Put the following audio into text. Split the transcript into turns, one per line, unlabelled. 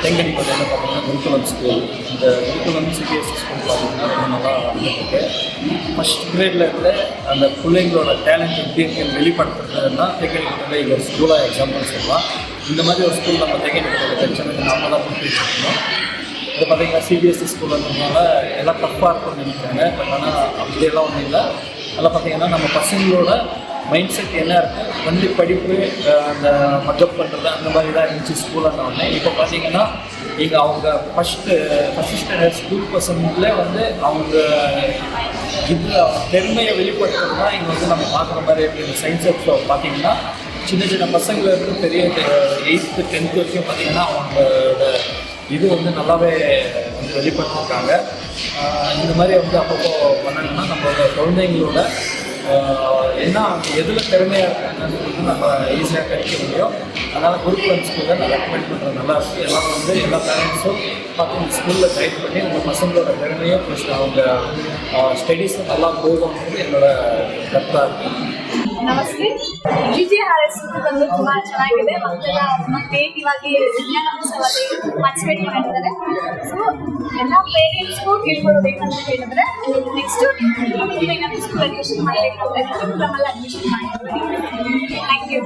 தேங்கடி பகுதியில் பார்த்தீங்கன்னா குருகுலம் ஸ்கூல். இந்த குருகுலம் சிபிஎஸ்சி ஸ்கூல் பார்த்தீங்கன்னா ரொம்ப நல்லா வந்துருக்கு. ஃபஸ்ட் கிரேடில் இருந்து அந்த பிள்ளைங்களோட டேலண்ட் எப்படி இருக்குன்னு வெளிப்படுத்துறதுன்னா தேங்கடி பகுதியில் இது ஒரு ஸ்கூலாக எக்ஸாம்பிள் சொல்லலாம். இந்த மாதிரி ஒரு ஸ்கூல் நம்ம தேங்கடி பகுதியில் பிரச்சனை நம்ம தான் கொடுத்துட்டு இருக்கோம். இது பார்த்திங்கன்னா சிபிஎஸ்சி ஸ்கூலுன்றதுனால எல்லாம் டஃப்பாக இருக்கும்னு நினைக்கிறாங்க. பட் ஆனால் அப்படியெல்லாம் ஒன்றும் இல்லை. அதெல்லாம் பார்த்திங்கன்னா நம்ம பசங்களோட மைண்ட் செட் என்ன இருக்குது, வந்து படிப்பு அந்த மக்கப் பண்ணுறது அந்த மாதிரி தான் இருந்துச்சு ஸ்கூலாக ஒன்று. இப்போ பார்த்திங்கன்னா இங்கே அவங்க ஃபஸ்ட்டு ஸ்டாண்டர்ட் ஸ்கூல் பசங்களே வந்து அவங்க இதில் திறமையை வெளிப்படுத்துறது தான் இங்கே வந்து நம்ம பார்க்குற மாதிரி இருக்குது. இந்த சயின்ஸ் எக்ஸோ பார்த்திங்கன்னா சின்ன சின்ன பசங்களுக்கு பெரிய 8th 10th வரைக்கும் பார்த்திங்கன்னா அவங்களோட இது வந்து நல்லாவே வந்து வெளிப்படுத்திருக்காங்க. இந்த மாதிரி வந்து அப்பப்போ பண்ணணும்னா நம்மளோட குழந்தைங்களோட என்ன எதில் திறமையாக இருக்காங்கன்னு சொல்லிட்டு நம்ம ஈஸியாக கழிக்க முடியும். அதனால் குருகுலம் ஸ்கூலில் நான் ரெக்கமெண்ட் பண்ணுறது நல்லாயிருக்கு. எல்லோரும் வந்து எல்லா பேரண்ட்ஸும் பார்த்து இந்த ஸ்கூலில் கைட் பண்ணி நம்ம பசங்களோட திறமையும் ப்ளஸ் அவங்க ஸ்டடீஸும் நல்லா போகும்ன்றது என்னோட கருத்தாக இருக்குது.
ನಮಸ್ತೆ. GJRS ಬಂದು ತುಂಬಾ ಚೆನ್ನಾಗಿದೆ. ಮಕ್ಕಳೆಲ್ಲ ತುಂಬಾ ಕ್ರಿಯೇಟಿವ್ ಆಗಿ ವಿಜ್ಞಾನೋತ್ಸವದಲ್ಲಿ ಪಾರ್ಟಿಸಿಪೇಟ್ ಮಾಡಿದ್ದಾರೆ. ಸೊ ಎಲ್ಲ ಪೇರೆಂಟ್ಸ್ಗೂ ಕೇಳ್ಕೊಳ್ಳೋದು ಏನಂತ ಹೇಳಿದ್ರೆ ನೆಕ್ಸ್ಟ್ ಏನಾದರೂ ಸ್ಕೂಲ್ ಅಡ್ಮಿಷನ್ ಮಾಡಬೇಕಂದ್ರೆ ನಮ್ಮಲ್ಲಿ ಅಡ್ಮಿಷನ್ ಮಾಡಿ. Thank you.